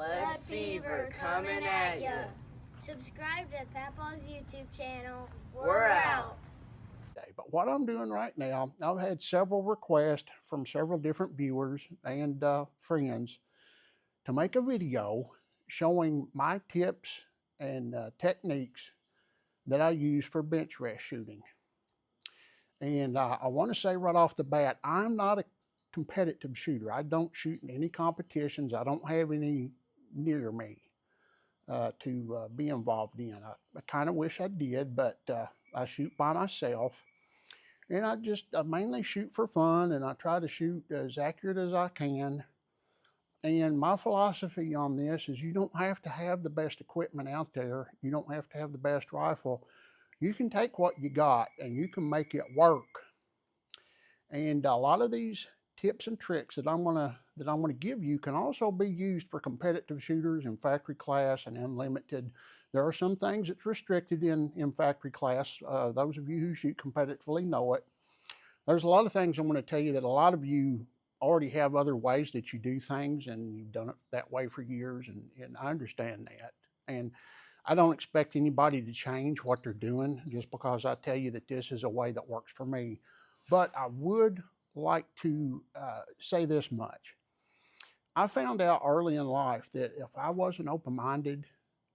Lead fever coming at ya. Subscribe to Papa's YouTube channel. We're out. But what I'm doing right now, I've had several requests from several different viewers and friends to make a video showing my tips and techniques that I use for bench rest shooting. And I want to say right off the bat, I'm not a competitive shooter. I don't shoot in any competitions. I don't have any near me to be involved in. I kind of wish I did, but I shoot by myself. And I mainly shoot for fun, and I try to shoot as accurate as I can. And my philosophy on this is you don't have to have the best equipment out there. You don't have to have the best rifle. You can take what you got and you can make it work. And a lot of these tips and tricks that I'm gonna give you can also be used for competitive shooters in factory class and unlimited. There are some things that's restricted in factory class. Those of you who shoot competitively know it. There's a lot of things I'm going to tell you that a lot of you already have other ways that you do things, and you've done it that way for years, and I understand that. And I don't expect anybody to change what they're doing just because I tell you that this is a way that works for me. But I would like to say this much. I found out early in life that if I wasn't open-minded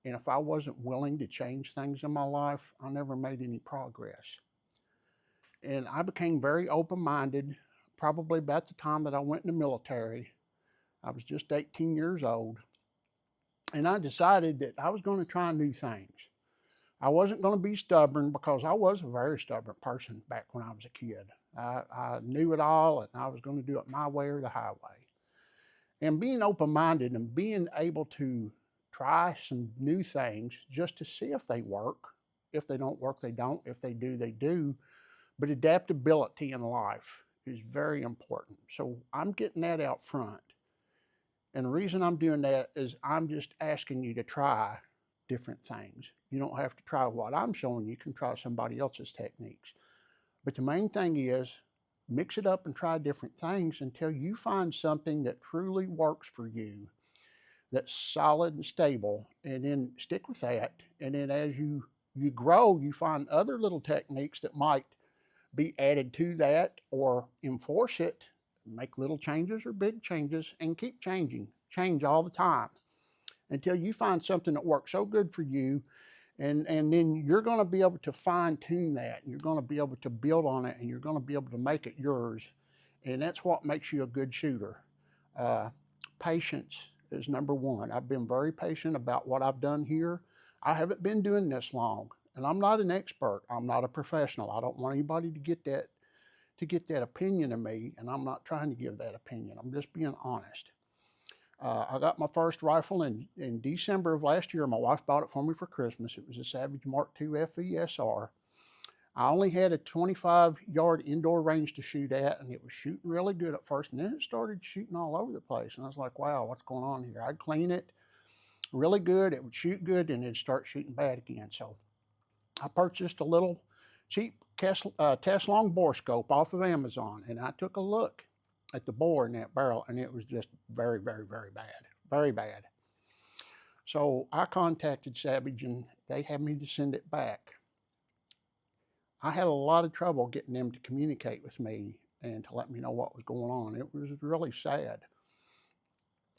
and if I wasn't willing to change things in my life, I never made any progress. And I became very open-minded probably about the time that I went in the military. I was just 18 years old. And I decided that I was going to try new things. I wasn't going to be stubborn because I was a very stubborn person back when I was a kid. I knew it all, and I was going to do it my way or the highway. And being open-minded and being able to try some new things just to see if they work. If they don't work, they don't. If they do, they do. But adaptability in life is very important. So I'm getting that out front. And the reason I'm doing that is I'm just asking you to try different things. You don't have to try what I'm showing you. You can try somebody else's techniques. But the main thing is mix it up and try different things until you find something that truly works for you, that's solid and stable, and then stick with that. And then as you grow, you find other little techniques that might be added to that or enforce it, make little changes or big changes, and keep changing. Change all the time until you find something that works so good for you. And then you're going to be able to fine tune that, and you're going to be able to build on it, and you're going to be able to make it yours. And that's what makes you a good shooter. Patience is number one. I've been very patient about what I've done here. I haven't been doing this long, and I'm not an expert. I'm not a professional. I don't want anybody to get that opinion of me, and I'm not trying to give that opinion. I'm just being honest. I got my first rifle in December of last year. My wife bought it for me for Christmas. It was a Savage Mark II FESR. I only had a 25-yard indoor range to shoot at, and it was shooting really good at first, and then it started shooting all over the place, and I was like, wow, what's going on here? I'd clean it really good, it would shoot good, and it'd start shooting bad again. So I purchased a little cheap Tesla bore scope off of Amazon, and I took a look at the bore in that barrel, and it was just very, very, very bad. Very bad. So I contacted Savage, and they had me to send it back. I had a lot of trouble getting them to communicate with me and to let me know what was going on. It was really sad.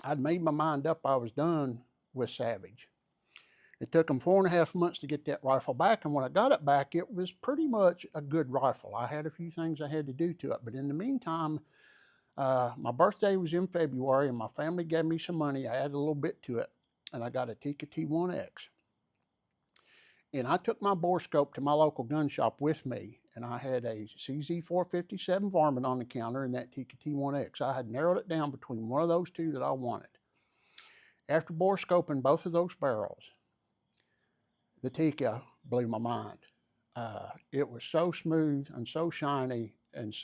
I'd made my mind up I was done with Savage. It took them 4.5 months to get that rifle back, and when I got it back, it was pretty much a good rifle. I had a few things I had to do to it, but in the meantime, my birthday was in February, and my family gave me some money. I added a little bit to it, and I got a Tikka T1X. And I took my bore scope to my local gun shop with me, and I had a CZ457 varmint on the counter and that Tikka T1X. I had narrowed it down between one of those two that I wanted. After bore scoping both of those barrels, the Tikka blew my mind. It was so smooth and so shiny, and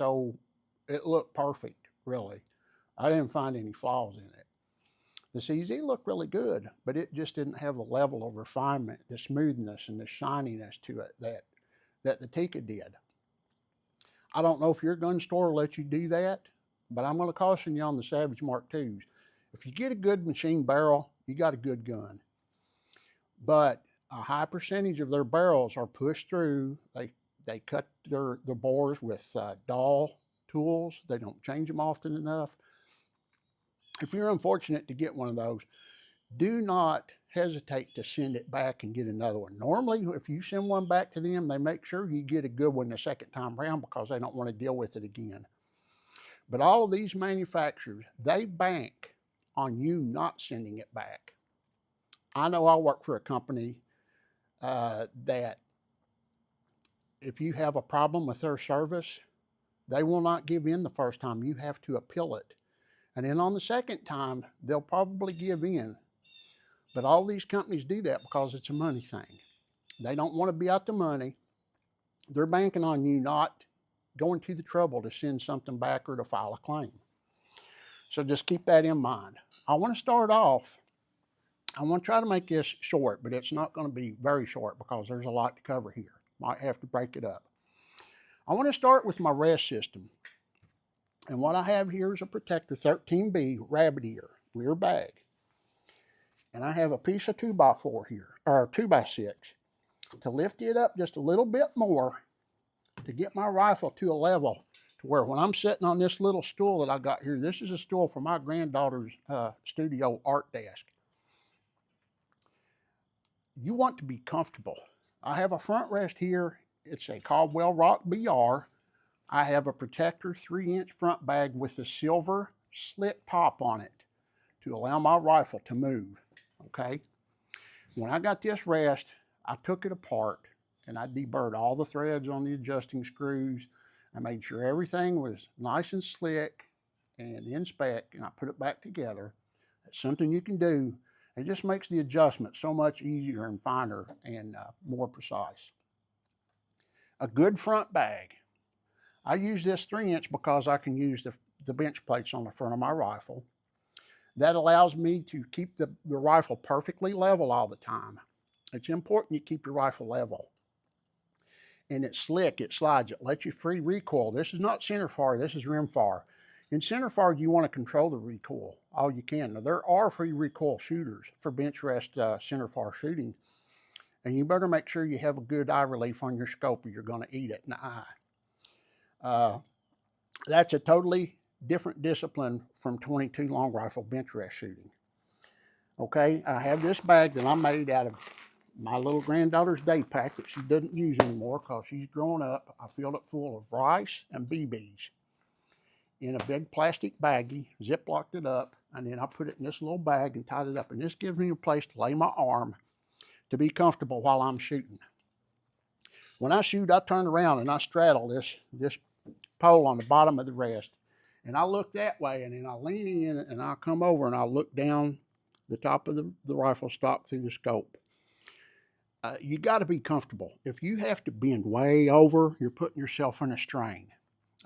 it looked perfect, really. I didn't find any flaws in it. The CZ looked really good, but it just didn't have the level of refinement, the smoothness and the shininess to it that the Tikka did. I don't know if your gun store will let you do that, but I'm going to caution you on the Savage Mark IIs. If you get a good machine barrel, you got a good gun. But a high percentage of their barrels are pushed through. They cut their bores with dull tools. They don't change them often enough. If you're unfortunate to get one of those, do not hesitate to send it back and get another one. Normally, if you send one back to them, they make sure you get a good one the second time around because they don't want to deal with it again. But all of these manufacturers, they bank on you not sending it back. I know I work for a company that if you have a problem with their service, they will not give in the first time. You have to appeal it. And then on the second time, they'll probably give in. But all these companies do that because it's a money thing. They don't want to be out the money. They're banking on you not going to the trouble to send something back or to file a claim. So just keep that in mind. I want to start off, I want to try to make this short, but it's not going to be very short because there's a lot to cover here. Might have to break it up. I want to start with my rest system. And what I have here is a Protector 13B rabbit ear rear bag. And I have a piece of 2x4 here, or 2x6, to lift it up just a little bit more to get my rifle to a level to where when I'm sitting on this little stool that I got here, this is a stool for my granddaughter's studio art desk. You want to be comfortable. I have a front rest here. It's a Caldwell Rock BR. I have a Protector 3-inch front bag with a silver slit top on it to allow my rifle to move, okay? When I got this rest, I took it apart and I deburred all the threads on the adjusting screws. I made sure everything was nice and slick and in spec, and I put it back together. It's something you can do. It just makes the adjustment so much easier and finer and more precise. A good front bag. I use this 3-inch because I can use the bench plates on the front of my rifle. That allows me to keep the rifle perfectly level all the time. It's important you keep your rifle level. And it's slick, it slides, it lets you free recoil. This is not center fire, this is rim fire. In center fire, you want to control the recoil all you can. Now, there are free recoil shooters for bench rest center fire shooting. And you better make sure you have a good eye relief on your scope or you're going to eat it in the eye. That's a totally different discipline from 22 long rifle bench rest shooting. Okay, I have this bag that I made out of my little granddaughter's day pack that she doesn't use anymore because she's grown up. I filled it full of rice and BBs in a big plastic baggie, ziplocked it up, and then I put it in this little bag and tied it up. And this gives me a place to lay my arm to be comfortable while I'm shooting. When I shoot, I turn around and I straddle this pole on the bottom of the rest. And I look that way, and then I lean in and I come over and I look down the top of the rifle stock through the scope. You got to be comfortable. If you have to bend way over, you're putting yourself in a strain.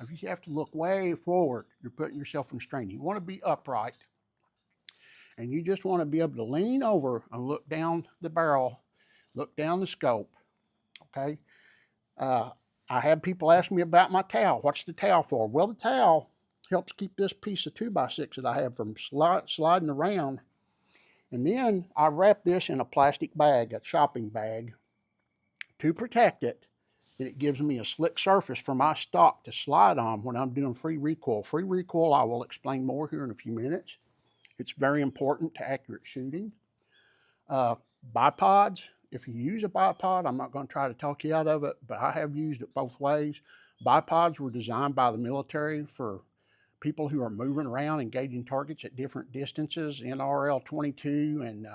If you have to look way forward, you're putting yourself in a strain. You want to be upright, and you just want to be able to lean over and look down the barrel, look down the scope, okay? I have people ask me about my towel. What's the towel for? Well, the towel helps keep this piece of 2x6 that I have from sliding around. And then I wrap this in a plastic bag, a shopping bag, to protect it. And it gives me a slick surface for my stock to slide on when I'm doing free recoil. Free recoil, I will explain more here in a few minutes. It's very important to accurate shooting. Bipods, if you use a bipod, I'm not going to try to talk you out of it, but I have used it both ways. Bipods were designed by the military for people who are moving around, engaging targets at different distances, NRL 22, and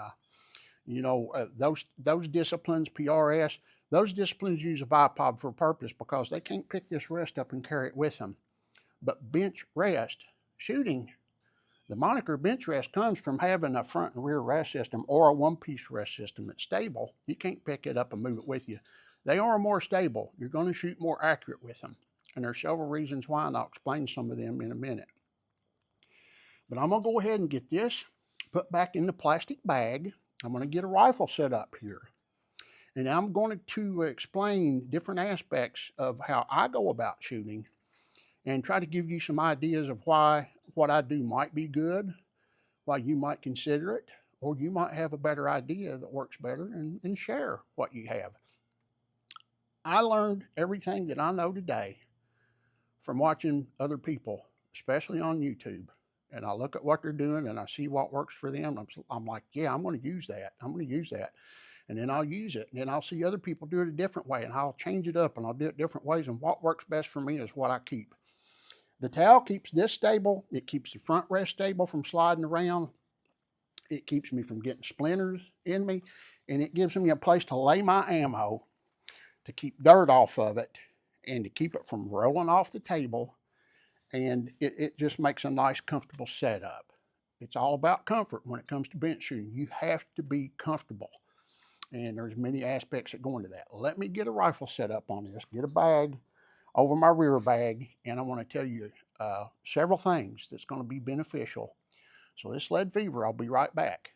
those disciplines, PRS, those disciplines use a bipod for a purpose because they can't pick this rest up and carry it with them. But bench rest shooting, the moniker bench rest comes from having a front and rear rest system or a one-piece rest system that's stable. You can't pick it up and move it with you. They are more stable. You're going to shoot more accurate with them. And there's several reasons why, and I'll explain some of them in a minute. But I'm going to go ahead and get this put back in the plastic bag. I'm going to get a rifle set up here. And I'm going to explain different aspects of how I go about shooting and try to give you some ideas of why what I do might be good, why you might consider it, or you might have a better idea that works better and share what you have. I learned everything that I know today from watching other people, especially on YouTube. And I look at what they're doing and I see what works for them. I'm like, yeah, I'm going to use that. I'm going to use that. And then I'll use it. And then I'll see other people do it a different way and I'll change it up and I'll do it different ways. And what works best for me is what I keep. The towel keeps this stable. It keeps the front rest stable from sliding around. It keeps me from getting splinters in me. And it gives me a place to lay my ammo, to keep dirt off of it, and to keep it from rolling off the table. And it just makes a nice, comfortable setup. It's all about comfort when it comes to bench shooting. You have to be comfortable. And there's many aspects that go into that. Let me get a rifle set up on this, get a bag over my rear bag, and I want to tell you several things that's going to be beneficial. So this lead fever, I'll be right back.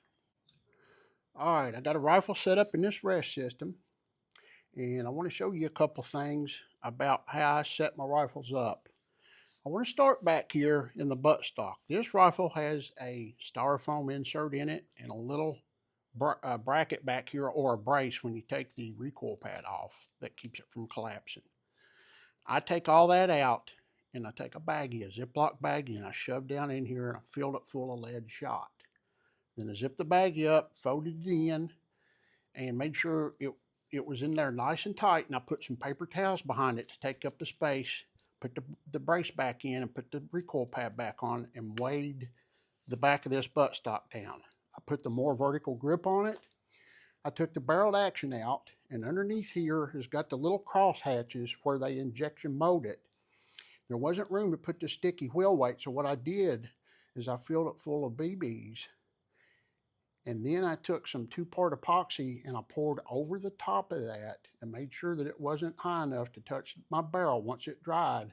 All right, I got a rifle set up in this rest system, and I want to show you a couple things about how I set my rifles up. I want to start back here in the buttstock. This rifle has a styrofoam insert in it and a little bracket back here, or a brace when you take the recoil pad off that keeps it from collapsing. I take all that out and I take a baggie, a Ziploc baggie, and I shove down in here and I filled it full of lead shot. Then I zipped the baggie up, folded it in, and made sure it was in there nice and tight, and I put some paper towels behind it to take up the space, put the brace back in and put the recoil pad back on and weighed the back of this buttstock down. I put the more vertical grip on it. I took the barreled action out, and underneath here has got the little cross hatches where they injection mold it. There wasn't room to put the sticky wheel weight, so what I did is I filled it full of BBs, and then I took some 2-part epoxy and I poured over the top of that and made sure that it wasn't high enough to touch my barrel once it dried,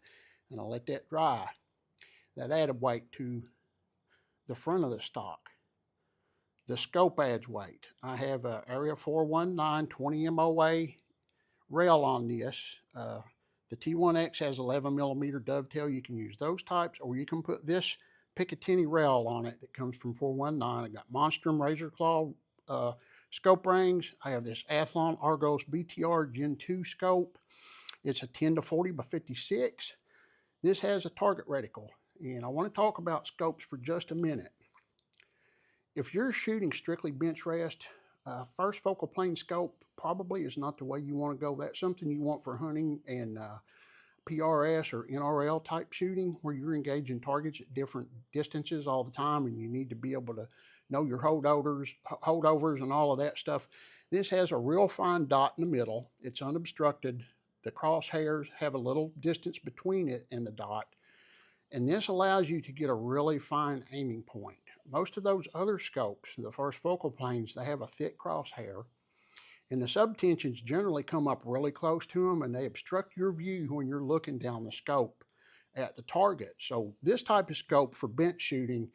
and I let that dry. That added weight to the front of the stock. The scope adds weight. I have a Area 419 20 MOA rail on this. The T1X has 11 millimeter dovetail. You can use those types, or you can put this Picatinny rail on it that comes from 419. I got Monstrum Razor Claw scope rings. I have this Athlon Argos BTR Gen 2 scope. It's a 10 to 40 by 56. This has a target reticle, and I want to talk about scopes for just a minute. If you're shooting strictly bench rest, first focal plane scope probably is not the way you want to go. That's something you want for hunting and PRS or NRL type shooting, where you're engaging targets at different distances all the time, and you need to be able to know your holdovers and all of that stuff. This has a real fine dot in the middle. It's unobstructed. The crosshairs have a little distance between it and the dot, and this allows you to get a really fine aiming point. Most of those other scopes, the first focal planes, they have a thick crosshair, and the subtensions generally come up really close to them, and they obstruct your view when you're looking down the scope at the target. So this type of scope for bench shooting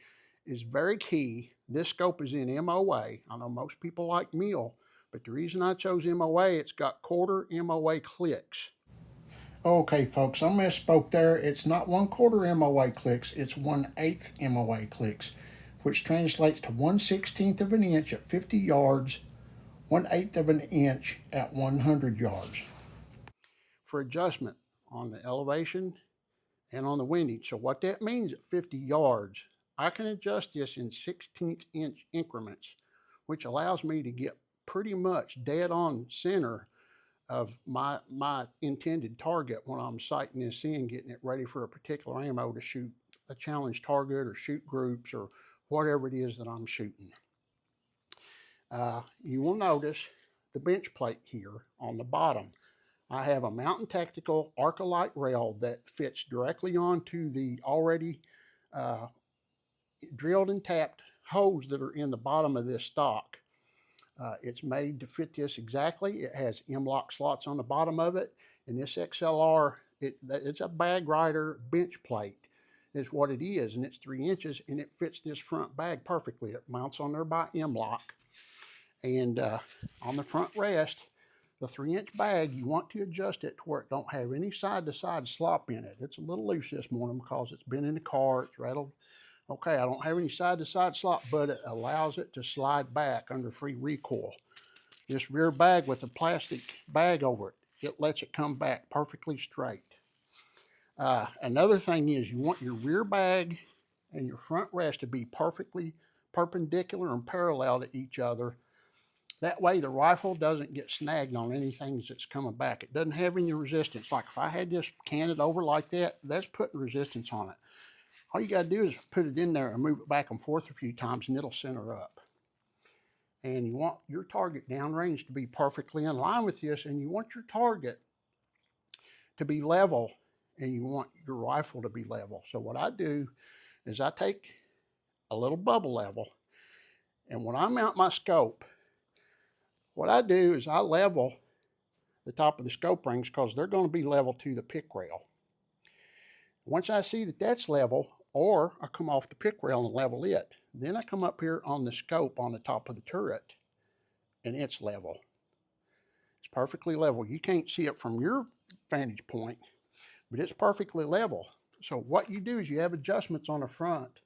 is very key. This scope is in MOA. I know most people like mil, but the reason I chose MOA, it's got quarter MOA clicks. Okay, folks, I misspoke there. It's not 1/4 MOA clicks, it's 1/8 MOA clicks, which translates to 1/16 of an inch at 50 yards, 1/8 of an inch at 100 yards. For adjustment on the elevation and on the windage. So what that means at 50 yards, I can adjust this in 1/16 inch increments, which allows me to get pretty much dead on center of my intended target when I'm sighting this in, getting it ready for a particular ammo to shoot a challenge target or shoot groups or whatever it is that I'm shooting. You will notice the bench plate here on the bottom. I have a Mountain Tactical Arcalite rail that fits directly onto the already drilled and tapped holes that are in the bottom of this stock. It's made to fit this exactly. It has M-LOK slots on the bottom of it, and this XLR, it's a bag rider bench plate is what it is, and it's 3 inches, and it fits this front bag perfectly. It mounts on there by M-LOK, and on the front rest, the 3-inch bag, you want to adjust it to where it don't have any side-to-side slop in it. It's a little loose this morning because it's been in the car, it's rattled Okay, I don't have any side-to-side slot, but it allows it to slide back under free recoil. This rear bag with a plastic bag over it, it lets it come back perfectly straight. Another thing is you want your rear bag and your front rest to be perfectly perpendicular and parallel to each other. That way the rifle doesn't get snagged on anything that's coming back. It doesn't have any resistance. Like if I had this canted over like that, that's putting resistance on it. All you got to do is put it in there and move it back and forth a few times and it'll center up. And you want your target downrange to be perfectly in line with this, and you want your target to be level, and you want your rifle to be level. So what I do is I take a little bubble level, and when I mount my scope, what I do is I level the top of the scope rings because they're going to be level to the pick rail. Once I see that that's level, or I come off the pick rail and level it, then I come up here on the scope on the top of the turret, and it's level. It's perfectly level. You can't see it from your vantage point, but it's perfectly level. So what you do is you have adjustments on the front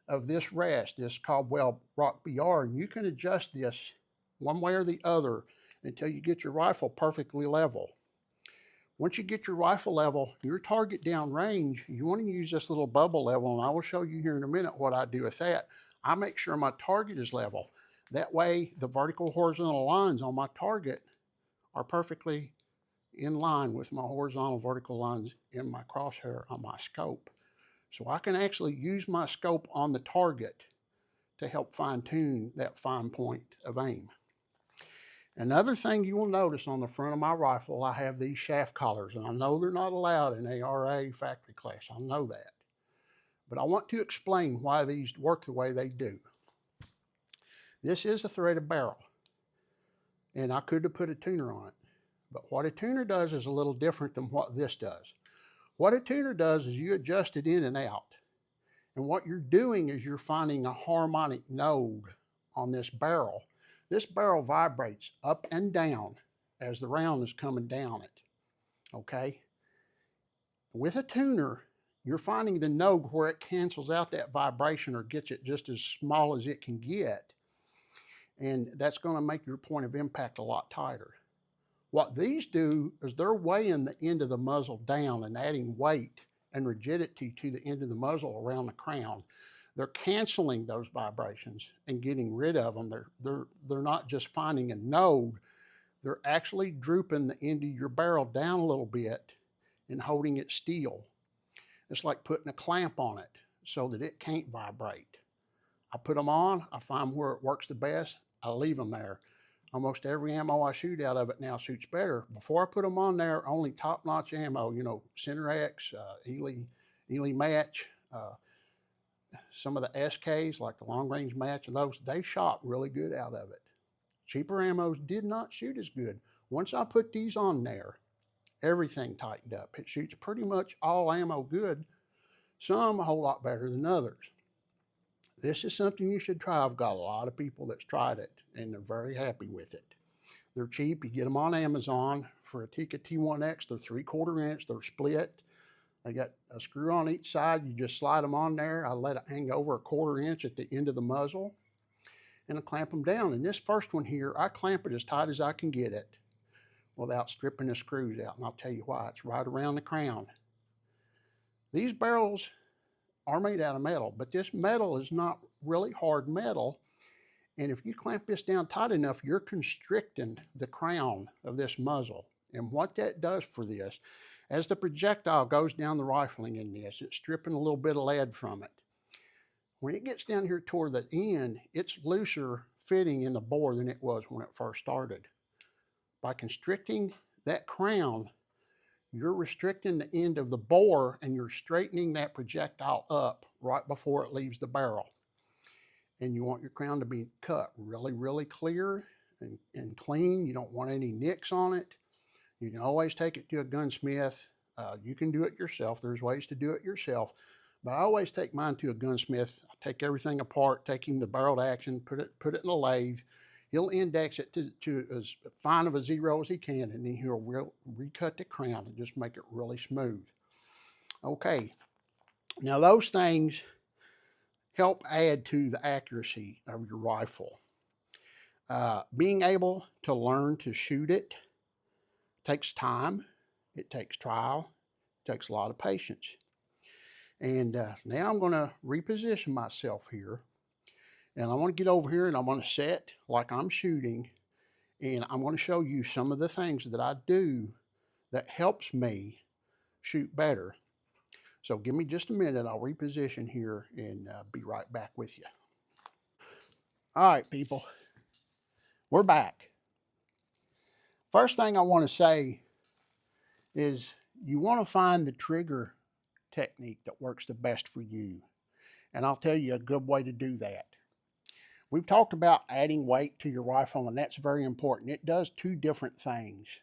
of this rest, this Caldwell Rock BR, and you can adjust this one way or the other until you get your rifle perfectly level. Once you get your rifle level, your target down range, you want to use this little bubble level, and I will show you here in a minute what I do with that. I make sure my target is level. That way, the vertical horizontal lines on my target are perfectly in line with my horizontal vertical lines in my crosshair on my scope. So I can actually use my scope on the target to help fine tune that fine point of aim. Another thing you will notice on the front of my rifle, I have these shaft collars, and I know they're not allowed in ARA factory class. I know that. But I want to explain why these work the way they do. This is a threaded barrel, and I could have put a tuner on it. But what a tuner does is a little different than what this does. What a tuner does is you adjust it in and out. And what you're doing is you're finding a harmonic node on this barrel. This barrel vibrates up and down as the round is coming down it, okay? With a tuner, you're finding the node where it cancels out that vibration or gets it just as small as it can get. And that's going to make your point of impact a lot tighter. What these do is they're weighing the end of the muzzle down and adding weight and rigidity to the end of the muzzle around the crown. They're canceling those vibrations and getting rid of them. They're not just finding a node, they're actually drooping the end of your barrel down a little bit and holding it still. It's like putting a clamp on it so that it can't vibrate. I put them on, I find where it works the best, I leave them there. Almost every ammo I shoot out of it now shoots better. Before I put them on there, only top-notch ammo, you know, Center X, Ely Match, some of the SKs, like the long-range match and those, they shot really good out of it. Cheaper ammos did not shoot as good. Once I put these on there, everything tightened up. It shoots pretty much all ammo good, some a whole lot better than others. This is something you should try. I've got a lot of people that's tried it, and they're very happy with it. They're cheap. You get them on Amazon for a Tikka T1X. They're 3/4 inch. They're split. They got a screw on each side. You just slide them on there. I let it hang over 1/4 inch at the end of the muzzle, and I clamp them down. And this first one here, I clamp it as tight as I can get it without stripping the screws out. And I'll tell you why. It's right around the crown. These barrels are made out of metal, but this metal is not really hard metal. And if you clamp this down tight enough, you're constricting the crown of this muzzle. And what that does for this, as the projectile goes down the rifling in this, it's stripping a little bit of lead from it. When it gets down here toward the end, it's looser fitting in the bore than it was when it first started. By constricting that crown, you're restricting the end of the bore and you're straightening that projectile up right before it leaves the barrel. And you want your crown to be cut really, really clear and clean. You don't want any nicks on it. You can always take it to a gunsmith. You can do it yourself. There's ways to do it yourself. But I always take mine to a gunsmith. I take everything apart, take him the barrel to action, put it in the lathe. He'll index it to as fine of a zero as he can, and then he'll recut the crown and just make it really smooth. Okay, now those things, help add to the accuracy of your rifle. Being able to learn to shoot it takes time, it takes trial, it takes a lot of patience. And now I'm going to reposition myself here, and I want to get over here and I want to set like I'm shooting, and I'm going to show you some of the things that I do that helps me shoot better. So give me just a minute, I'll reposition here and be right back with you. All right, people, we're back. First thing I want to say is you want to find the trigger technique that works the best for you. And I'll tell you a good way to do that. We've talked about adding weight to your rifle, and that's very important. It does two different things.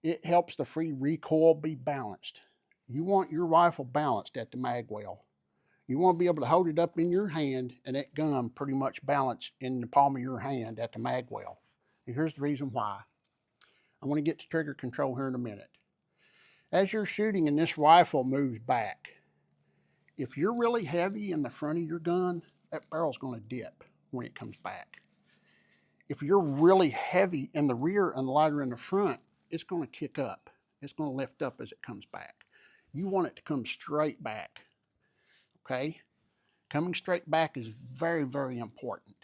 It helps the free recoil be balanced. You want your rifle balanced at the mag well. You want to be able to hold it up in your hand and that gun pretty much balanced in the palm of your hand at the mag well. And here's the reason why. I want to get to trigger control here in a minute. As you're shooting and this rifle moves back, if you're really heavy in the front of your gun, that barrel's going to dip when it comes back. If you're really heavy in the rear and lighter in the front, it's going to kick up. It's going to lift up as it comes back. You want it to come straight back, okay? Coming straight back is very, very important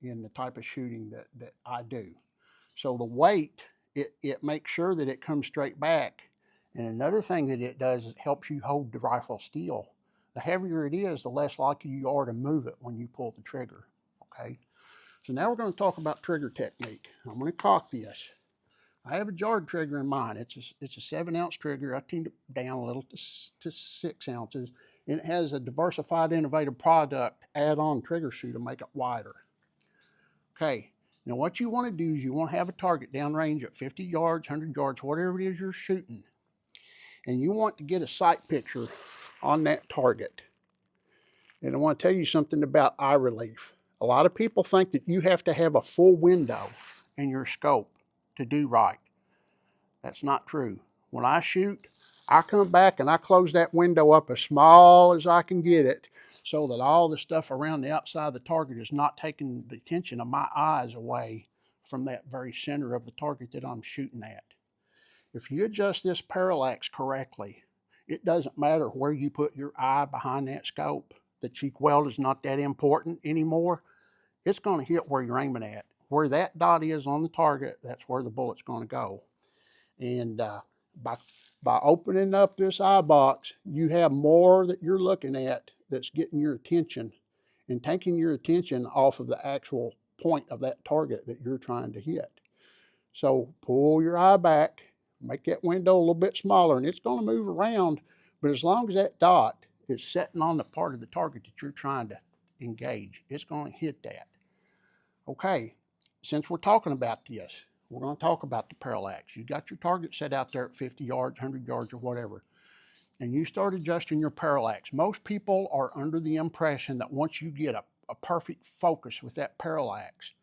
in the type of shooting that I do. So the weight, it makes sure that it comes straight back. And another thing that it does is it helps you hold the rifle still. The heavier it is, the less likely you are to move it when you pull the trigger, okay? So now we're going to talk about trigger technique. I'm going to cock this. I have a jarred trigger in mine. It's a 7-ounce trigger. I tuned it down a little to 6 ounces. And it has a Diversified Innovative product add-on trigger shoe to make it wider. Okay, now what you want to do is you want to have a target downrange at 50 yards, 100 yards, whatever it is you're shooting. And you want to get a sight picture on that target. And I want to tell you something about eye relief. A lot of people think that you have to have a full window in your scope to do right. That's not true. When I shoot, I come back and I close that window up as small as I can get it so that all the stuff around the outside of the target is not taking the attention of my eyes away from that very center of the target that I'm shooting at. If you adjust this parallax correctly, it doesn't matter where you put your eye behind that scope. The cheek weld is not that important anymore. It's going to hit where you're aiming at. Where that dot is on the target, that's where the bullet's going to go. And by opening up this eye box, you have more that you're looking at that's getting your attention and taking your attention off of the actual point of that target that you're trying to hit. So pull your eye back, make that window a little bit smaller, and it's going to move around, but as long as that dot is setting on the part of the target that you're trying to engage, it's going to hit that. Okay, since we're talking about this, we're going to talk about the parallax. You got your target set out there at 50 yards, 100 yards, or whatever, and you start adjusting your parallax. Most people are under the impression that once you get a perfect focus with that parallax,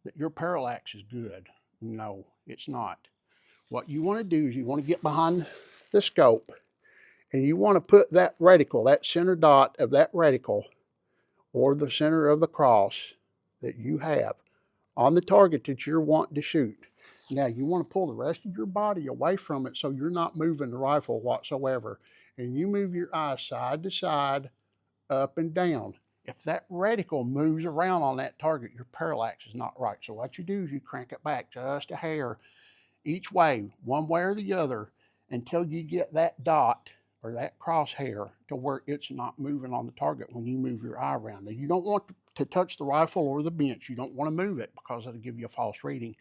that your parallax is good. No, it's not. What you want to do is you want to get behind the scope, and you want to put that reticle, that center dot of that reticle, or the center of the cross that you have on the target that you're wanting to shoot. Now you want to pull the rest of your body away from it so you're not moving the rifle whatsoever. And you move your eyes side to side, up and down. If that reticle moves around on that target, your parallax is not right. So what you do is you crank it back just a hair each way, one way or the other, until you get that dot or that crosshair to where it's not moving on the target when you move your eye around. Now, you don't want to touch the rifle or the bench. You don't want to move it because it'll give you a false reading.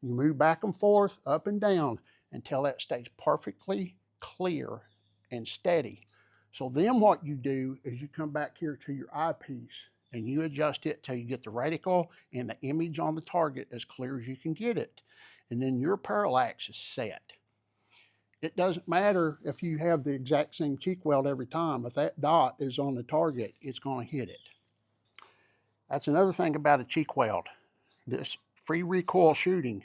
You move back and forth, up and down, until that stays perfectly clear and steady. So then what you do is you come back here to your eyepiece and you adjust it till you get the reticle and the image on the target as clear as you can get it. And then your parallax is set. It doesn't matter if you have the exact same cheek weld every time. If that dot is on the target, it's going to hit it. That's another thing about a cheek weld. This free recoil shooting,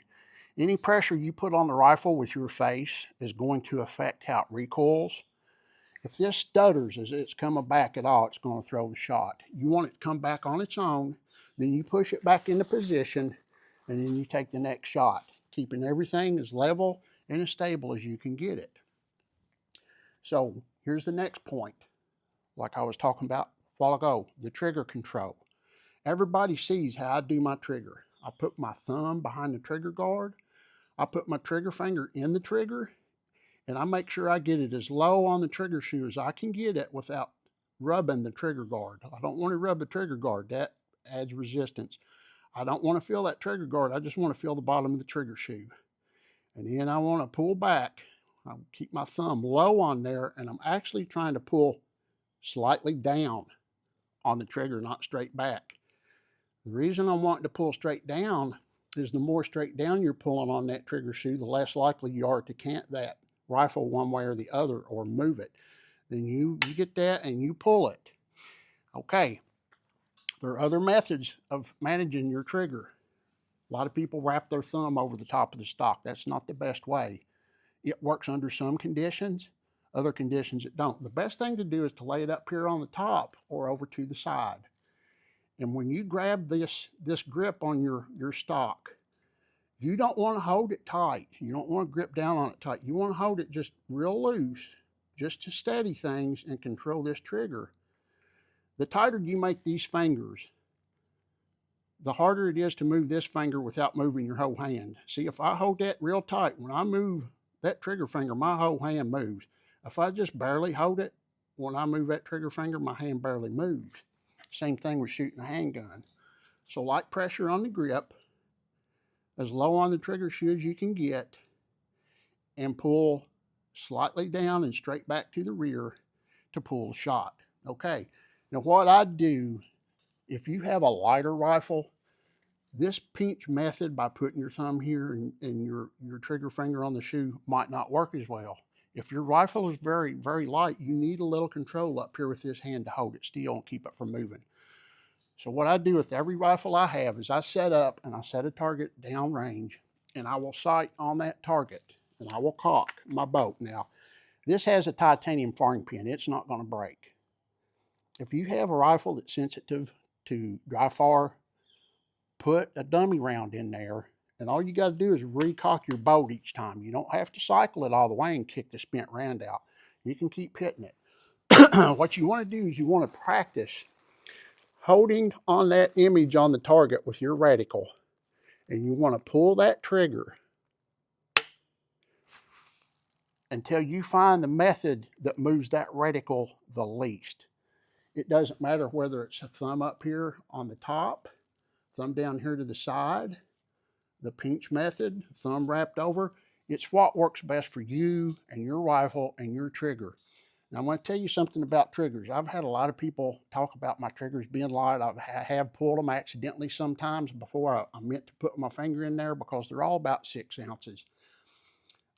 any pressure you put on the rifle with your face is going to affect how it recoils. If this stutters as it's coming back at all, it's going to throw the shot. You want it to come back on its own, then you push it back into position, and then you take the next shot, keeping everything as level and as stable as you can get it. So here's the next point, like I was talking about a while ago, the trigger control. Everybody sees how I do my trigger. I put my thumb behind the trigger guard, I put my trigger finger in the trigger, and I make sure I get it as low on the trigger shoe as I can get it without rubbing the trigger guard. I don't want to rub the trigger guard. That adds resistance. I don't want to feel that trigger guard. I just want to feel the bottom of the trigger shoe. And then I want to pull back. I keep my thumb low on there, and I'm actually trying to pull slightly down on the trigger, not straight back. The reason I'm wanting to pull straight down is the more straight down you're pulling on that trigger shoe, the less likely you are to cant that rifle one way or the other or move it. Then you get that and you pull it. Okay, there are other methods of managing your trigger. A lot of people wrap their thumb over the top of the stock. That's not the best way. It works under some conditions, other conditions it don't. The best thing to do is to lay it up here on the top or over to the side. And when you grab this grip on your stock, you don't want to hold it tight. You don't want to grip down on it tight. You want to hold it just real loose, just to steady things and control this trigger. The tighter you make these fingers, the harder it is to move this finger without moving your whole hand. See, if I hold that real tight, when I move that trigger finger, my whole hand moves. If I just barely hold it, when I move that trigger finger, my hand barely moves. Same thing with shooting a handgun. So light pressure on the grip, as low on the trigger shoe as you can get, and pull slightly down and straight back to the rear to pull the shot. Okay, now what I do, if you have a lighter rifle, this pinch method by putting your thumb here and your trigger finger on the shoe might not work as well. If your rifle is very, very light, you need a little control up here with this hand to hold it still and keep it from moving. So what I do with every rifle I have is I set up and I set a target downrange, and I will sight on that target and I will cock my boat. Now, this has a titanium firing pin. It's not going to break. If you have a rifle that's sensitive to dry fire, put a dummy round in there, and all you got to do is recock your boat each time. You don't have to cycle it all the way and kick the spent round out. You can keep hitting it. What you want to do is you want to practice holding on that image on the target with your reticle, and you want to pull that trigger until you find the method that moves that reticle the least. It doesn't matter whether it's a thumb up here on the top, thumb down here to the side, the pinch method, thumb wrapped over. It's what works best for you and your rifle and your trigger. Now, I'm going to tell you something about triggers. I've had a lot of people talk about my triggers being light. I have pulled them accidentally sometimes before I meant to put my finger in there, because they're all about 6 ounces.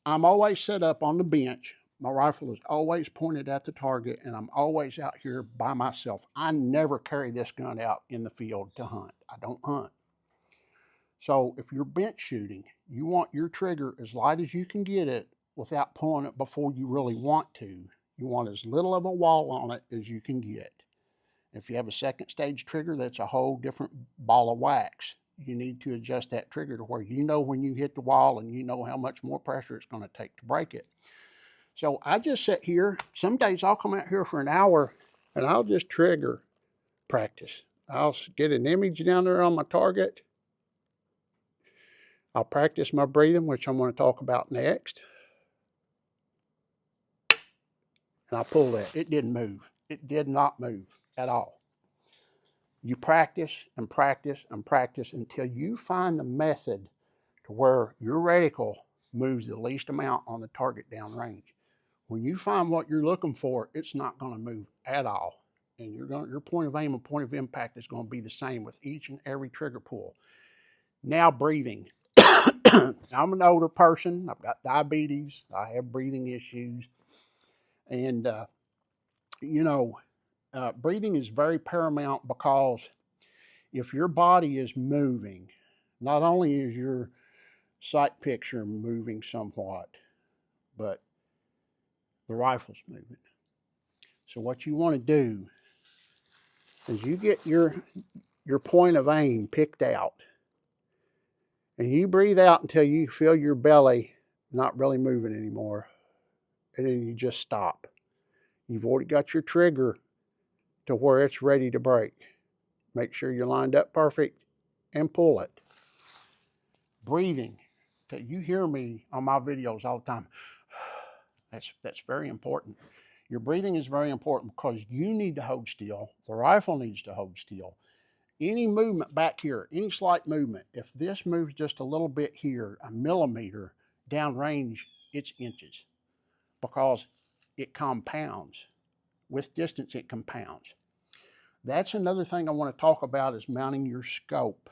I'm always set up on the bench. My rifle is always pointed at the target, and I'm always out here by myself. I never carry this gun out in the field to hunt. I don't hunt. So if you're bench shooting, you want your trigger as light as you can get it without pulling it before you really want to. You want as little of a wall on it as you can get. If you have a second stage trigger, that's a whole different ball of wax. You need to adjust that trigger to where you know when you hit the wall and you know how much more pressure it's going to take to break it. So I just sit here. Some days I'll come out here for an hour and I'll just trigger practice. I'll get an image down there on my target. I'll practice my breathing, which I'm going to talk about next. And I pulled that. It didn't move. It did not move at all. You practice and practice and practice until you find the method to where your reticle moves the least amount on the target downrange. When you find what you're looking for, it's not going to move at all. And your point of aim and point of impact is going to be the same with each and every trigger pull. Now, breathing. I'm an older person. I've got diabetes. I have breathing issues. And, breathing is very paramount, because if your body is moving, not only is your sight picture moving somewhat, but the rifle's moving. So what you want to do is you get your point of aim picked out, and you breathe out until you feel your belly not really moving anymore, and then you just stop. You've already got your trigger to where it's ready to break. Make sure you're lined up perfect and pull it. Breathing. You hear me on my videos all the time. That's very important. Your breathing is very important because you need to hold still. The rifle needs to hold still. Any movement back here, any slight movement, if this moves just a little bit here, a millimeter downrange, it's inches, because it compounds. With distance, it compounds. That's another thing I want to talk about, is mounting your scope.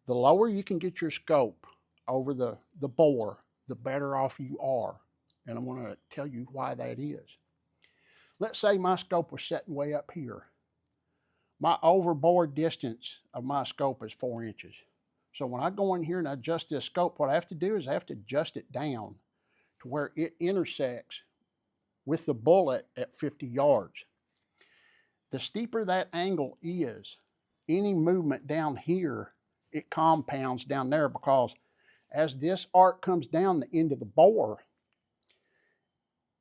The lower you can get your scope over the bore, the better off you are. And I want to tell you why that is. Let's say my scope was sitting way up here. My overboard distance of my scope is 4 inches. So when I go in here and adjust this scope, what I have to do is I have to adjust it down to where it intersects with the bullet at 50 yards. The steeper that angle is, any movement down here, it compounds down there, because as this arc comes down the end of the bore,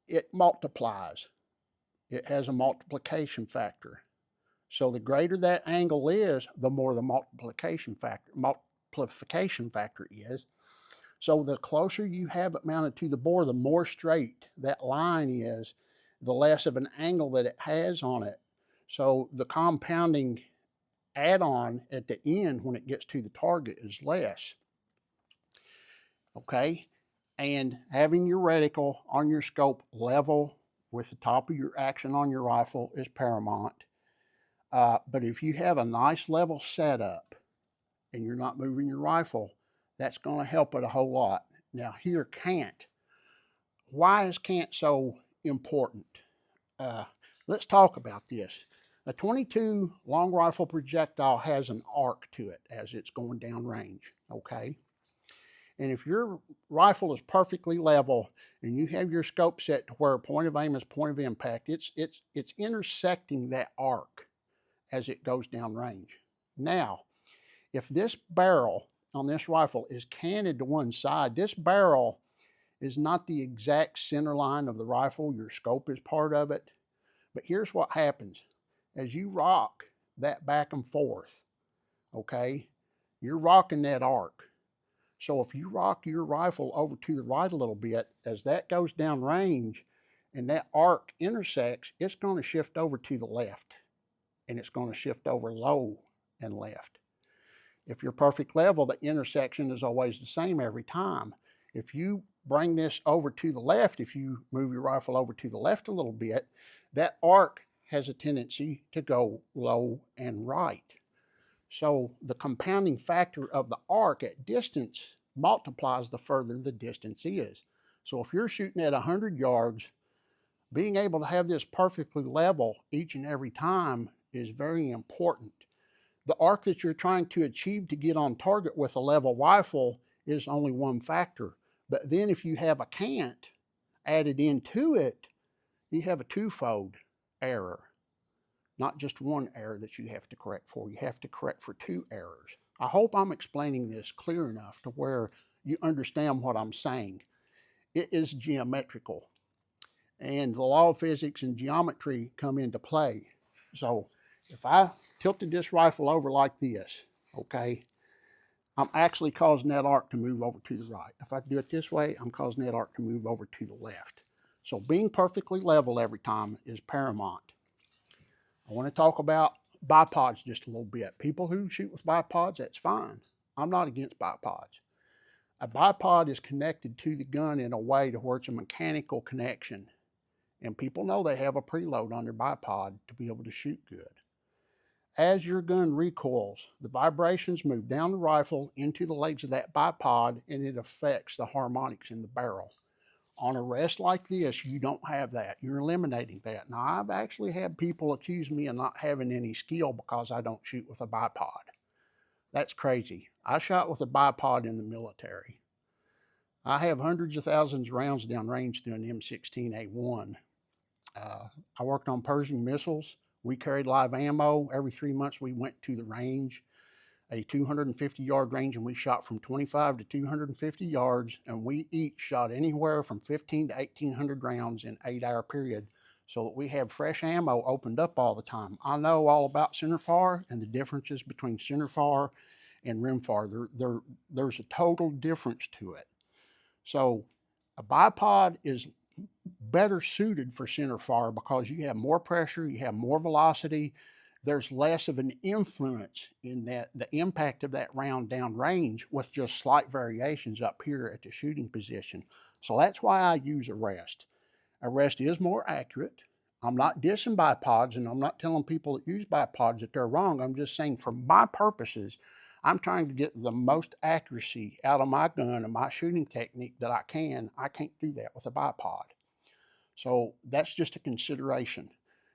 it multiplies. It has a multiplication factor. So the greater that angle is, the more the multiplication factor is. So the closer you have it mounted to the bore, the more straight that line is, the less of an angle that it has on it. So the compounding add-on at the end when it gets to the target is less. Okay? And having your reticle on your scope level with the top of your action on your rifle is paramount. But if you have a nice level setup and you're not moving your rifle, that's going to help it a whole lot. Now here, cant. Why is cant so important? Let's talk about this. A .22 long rifle projectile has an arc to it as it's going down range, okay? And if your rifle is perfectly level and you have your scope set to where point of aim is point of impact, it's intersecting that arc as it goes down range. Now, if this barrel on this rifle is canted to one side, this barrel is not the exact center line of the rifle. Your scope is part of it. But here's what happens. As you rock that back and forth, okay, you're rocking that arc. So if you rock your rifle over to the right a little bit, as that goes down range and that arc intersects, it's going to shift over to the left, and it's going to shift over low and left. If you're perfect level, the intersection is always the same every time. If you bring this over to the left, if you move your rifle over to the left a little bit, that arc has a tendency to go low and right. So the compounding factor of the arc at distance multiplies the further the distance is. So if you're shooting at 100 yards, being able to have this perfectly level each and every time is very important. The arc that you're trying to achieve to get on target with a level rifle is only one factor. But then if you have a cant added into it, you have a twofold error. Not just one error that you have to correct for. You have to correct for 2 errors. I hope I'm explaining this clear enough to where you understand what I'm saying. It is geometrical, and the law of physics and geometry come into play. So if I tilted this rifle over like this, okay, I'm actually causing that arc to move over to the right. If I do it this way, I'm causing that arc to move over to the left. So being perfectly level every time is paramount. I want to talk about bipods just a little bit. People who shoot with bipods, that's fine. I'm not against bipods. A bipod is connected to the gun in a way to where it's a mechanical connection. And people know they have a preload on their bipod to be able to shoot good. As your gun recoils, the vibrations move down the rifle into the legs of that bipod, and it affects the harmonics in the barrel. On a rest like this, you don't have that. You're eliminating that. Now, I've actually had people accuse me of not having any skill because I don't shoot with a bipod. That's crazy. I shot with a bipod in the military. I have hundreds of thousands of rounds downrange through an M16A1. I worked on Pershing missiles. We carried live ammo. Every 3 months we went to the range, a 250-yard range, and we shot from 25 to 250 yards, and we each shot anywhere from 15 to 1,800 rounds in 8-hour period, so that we have fresh ammo opened up all the time. I know all about centerfire and the differences between centerfire and rimfire. There's a total difference to it. So a bipod is better suited for centerfire because you have more pressure, you have more velocity, there's less of an influence in that the impact of that round downrange with just slight variations up here at the shooting position. So that's why I use a rest. A rest is more accurate. I'm not dissing bipods, and I'm not telling people that use bipods that they're wrong. I'm just saying for my purposes, I'm trying to get the most accuracy out of my gun and my shooting technique that I can. I can't do that with a bipod. So that's just a consideration.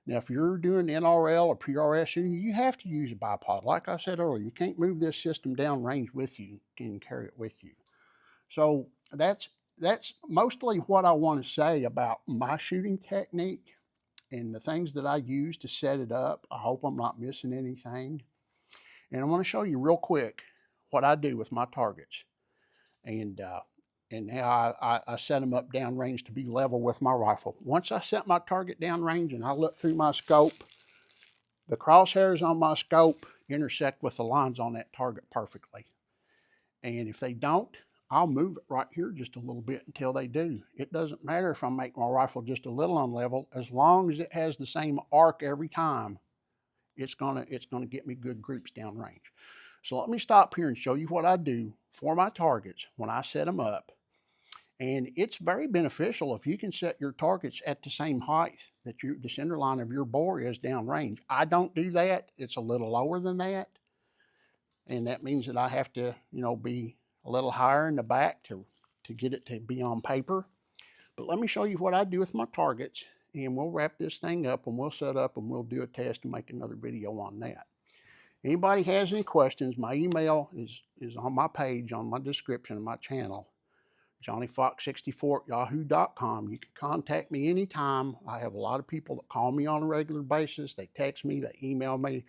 Now, if you're doing NRL or PRS shooting, you have to use a bipod. Like I said earlier, you can't move this system down range with you and carry it with you. So that's mostly what I want to say about my shooting technique and the things that I use to set it up. I hope I'm not missing anything. And I want to show you real quick what I do with my targets and how I set them up downrange to be level with my rifle. Once I set my target downrange and I look through my scope, the crosshairs on my scope intersect with the lines on that target perfectly. And if they don't, I'll move it right here just a little bit until they do. It doesn't matter if I make my rifle just a little unlevel, as long as it has the same arc every time, it's gonna get me good groups downrange. So let me stop here and show you what I do for my targets when I set them up. And it's very beneficial if you can set your targets at the same height that the center line of your bore is downrange. I don't do that. It's a little lower than that. And that means that I have to, be a little higher in the back to get it to be on paper. But let me show you what I do with my targets, and we'll wrap this thing up and we'll set up and we'll do a test and make another video on that. Anybody has any questions, my email is on my page, on my description of my channel, johnnyfox64@yahoo.com. You can contact me anytime. I have a lot of people that call me on a regular basis. They text me, they email me.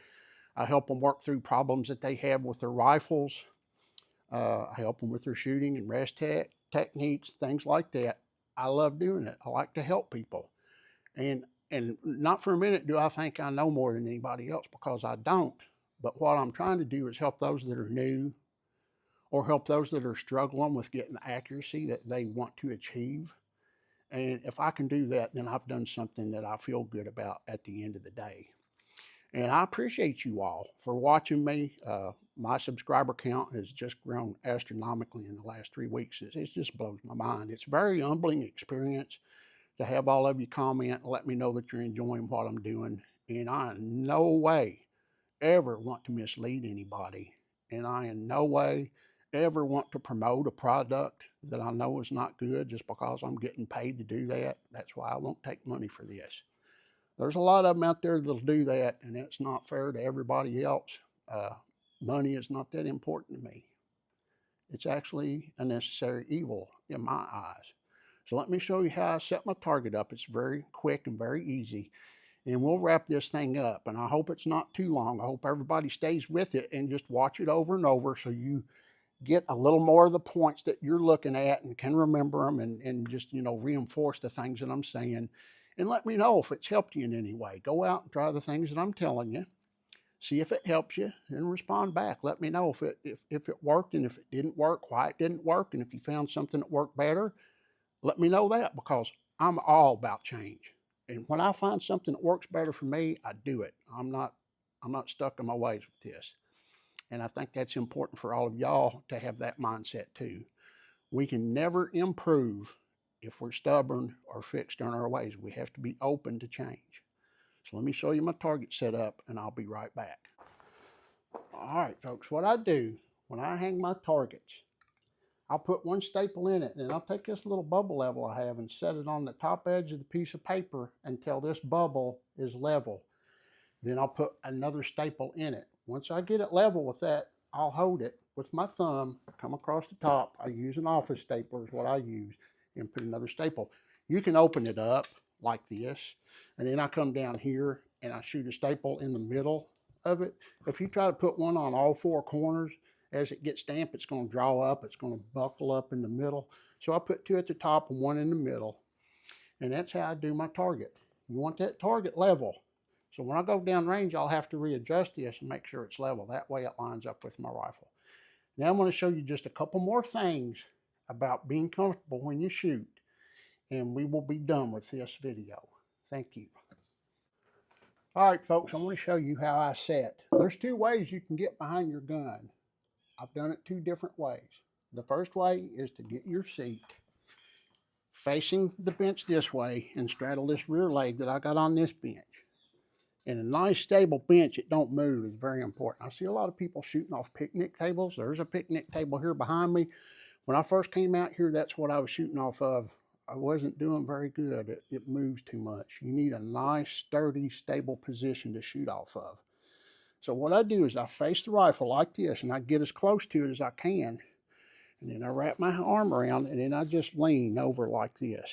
I help them work through problems that they have with their rifles. I help them with their shooting and rest techniques, things like that. I love doing it. I like to help people. And not for a minute do I think I know more than anybody else, because I don't. But what I'm trying to do is help those that are new, or help those that are struggling with getting the accuracy that they want to achieve. And if I can do that, then I've done something that I feel good about at the end of the day. And I appreciate you all for watching me. My subscriber count has just grown astronomically in the last 3 weeks. It just blows my mind. It's a very humbling experience to have all of you comment and let me know that you're enjoying what I'm doing. And I in no way ever want to mislead anybody. And I in no way ever want to promote a product that I know is not good just because I'm getting paid to do that. That's why I won't take money for this. There's a lot of them out there that'll do that, and it's not fair to everybody else. Money is not that important to me. It's actually a necessary evil in my eyes. So let me show you how I set my target up. It's very quick and very easy. And we'll wrap this thing up. And I hope it's not too long. I hope everybody stays with it and just watch it over and over so you get a little more of the points that you're looking at and can remember them, and just, reinforce the things that I'm saying. And let me know if it's helped you in any way. Go out and try the things that I'm telling you. See if it helps you, and respond back. Let me know if it worked, and if it didn't work, why it didn't work, and if you found something that worked better, let me know that, because I'm all about change. And when I find something that works better for me, I do it. I'm not stuck in my ways with this. And I think that's important for all of y'all to have that mindset too. We can never improve if we're stubborn or fixed in our ways. We have to be open to change. So let me show you my target setup, and I'll be right back. All right, folks, what I do when I hang my targets, I'll put one staple in it, and I'll take this little bubble level I have and set it on the top edge of the piece of paper until this bubble is level. Then I'll put another staple in it. Once I get it level with that, I'll hold it with my thumb, come across the top. I use an office stapler is what I use, and put another staple. You can open it up, like this. And then I come down here and I shoot a staple in the middle of it. If you try to put one on all four corners, as it gets damp, it's going to draw up. It's going to buckle up in the middle. So I put two at the top and one in the middle. And that's how I do my target. You want that target level. So when I go down range, I'll have to readjust this and make sure it's level. That way it lines up with my rifle. Now I'm going to show you just a couple more things about being comfortable when you shoot. And we will be done with this video. Thank you. All right, folks, I'm going to show you how I set. There's two ways you can get behind your gun. I've done it two different ways. The first way is to get your seat facing the bench this way and straddle this rear leg that I got on this bench. And a nice stable bench, it don't move, is very important. I see a lot of people shooting off picnic tables. There's a picnic table here behind me. When I first came out here, that's what I was shooting off of. I wasn't doing very good. It moves too much. You need a nice, sturdy, stable position to shoot off of. So what I do is I face the rifle like this, and I get as close to it as I can. And then I wrap my arm around, and then I just lean over like this.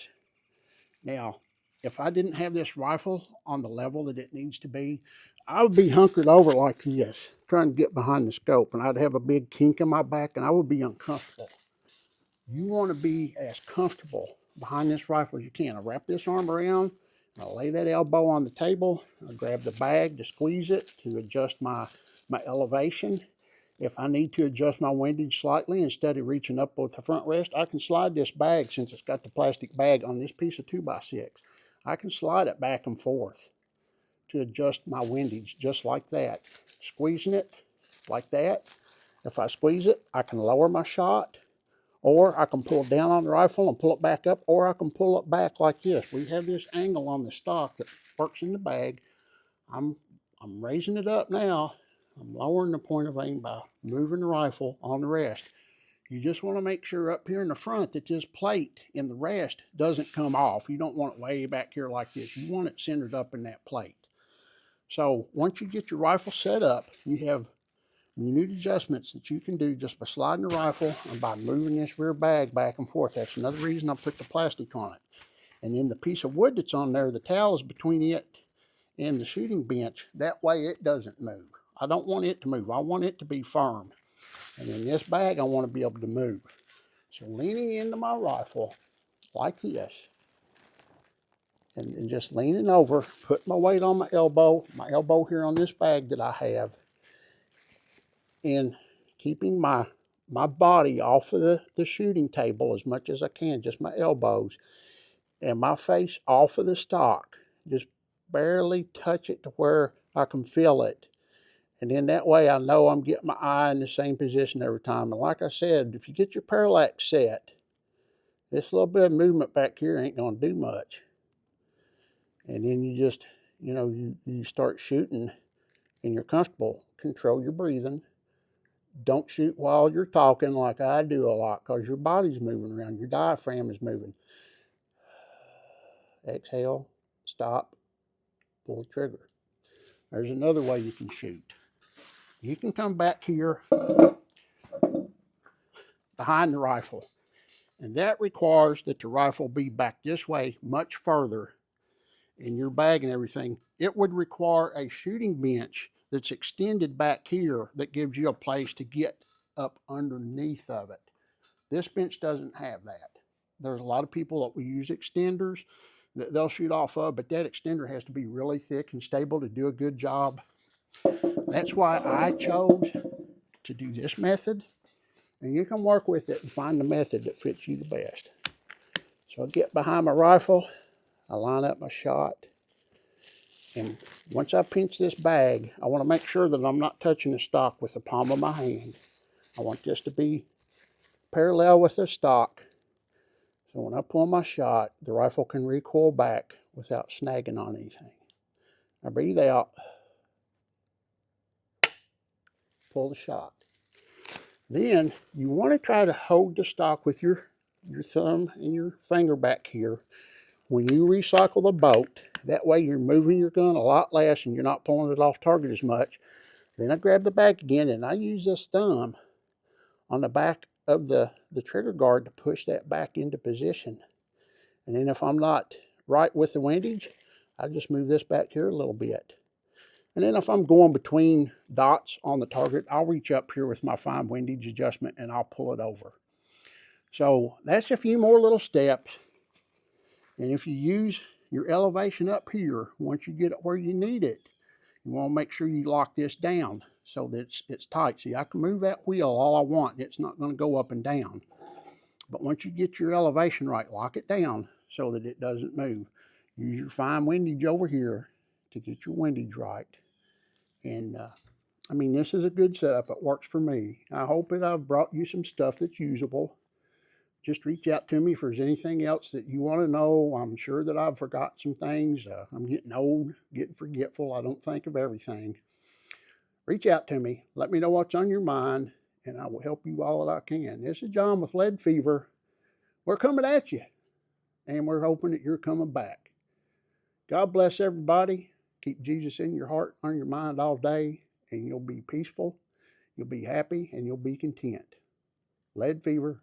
Now, if I didn't have this rifle on the level that it needs to be, I would be hunkered over like this, trying to get behind the scope, and I'd have a big kink in my back, and I would be uncomfortable. You want to be as comfortable behind this rifle as you can. I wrap this arm around, I lay that elbow on the table, I grab the bag to squeeze it to adjust my elevation. If I need to adjust my windage slightly, instead of reaching up with the front rest, I can slide this bag, since it's got the plastic bag on this piece of 2x6. I can slide it back and forth to adjust my windage just like that. Squeezing it like that. If I squeeze it, I can lower my shot, or I can pull down on the rifle and pull it back up, or I can pull it back like this. We have this angle on the stock that works in the bag. I'm raising it up now. I'm lowering the point of aim by moving the rifle on the rest. You just want to make sure up here in the front that this plate in the rest doesn't come off. You don't want it way back here like this. You want it centered up in that plate. So once you get your rifle set up, you have minute adjustments that you can do just by sliding the rifle and by moving this rear bag back and forth. That's another reason I put the plastic on it. And then the piece of wood that's on there, the towel is between it and the shooting bench. That way it doesn't move. I don't want it to move. I want it to be firm. And in this bag, I want to be able to move. So leaning into my rifle like this, and just leaning over, put my weight on my elbow here on this bag that I have, and keeping my body off of the shooting table as much as I can, just my elbows, and my face off of the stock. Just barely touch it to where I can feel it. And then that way I know I'm getting my eye in the same position every time. And like I said, if you get your parallax set, this little bit of movement back here ain't going to do much. And then you just, you start shooting and you're comfortable. Control your breathing. Don't shoot while you're talking like I do a lot, because your body's moving around. Your diaphragm is moving. Exhale, stop, pull the trigger. There's another way you can shoot. You can come back here behind the rifle, and that requires that the rifle be back this way much further in your bag and everything. It would require a shooting bench that's extended back here that gives you a place to get up underneath of it. This bench doesn't have that. There's a lot of people that will use extenders that they'll shoot off of, but that extender has to be really thick and stable to do a good job. That's why I chose to do this method, and you can work with it and find the method that fits you the best. So I get behind my rifle, I line up my shot, and once I pinch this bag, I want to make sure that I'm not touching the stock with the palm of my hand. I want this to be parallel with the stock, so when I pull my shot, the rifle can recoil back without snagging on anything. I breathe out, pull the shot. Then you want to try to hold the stock with your thumb and your finger back here when you recycle the bolt. That way you're moving your gun a lot less and you're not pulling it off target as much. Then I grab the bag again, and I use this thumb on the back of the trigger guard to push that back into position. And then if I'm not right with the windage, I just move this back here a little bit. And then if I'm going between dots on the target, I'll reach up here with my fine windage adjustment and I'll pull it over. So that's a few more little steps. And if you use your elevation up here, once you get it where you need it, you want to make sure you lock this down so that it's tight. See, I can move that wheel all I want. It's not going to go up and down. But once you get your elevation right, lock it down so that it doesn't move. Use your fine windage over here to get your windage right. And I mean, this is a good setup. It works for me. I hope that I've brought you some stuff that's usable. Just reach out to me if there's anything else that you want to know. I'm sure that I've forgotten some things. I'm getting old, getting forgetful. I don't think of everything. Reach out to me. Let me know what's on your mind, and I will help you all that I can. This is John with Lead Fever. We're coming at you, and we're hoping that you're coming back. God bless everybody. Keep Jesus in your heart, on your mind all day, and you'll be peaceful, you'll be happy, and you'll be content. Lead Fever,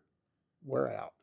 we're out.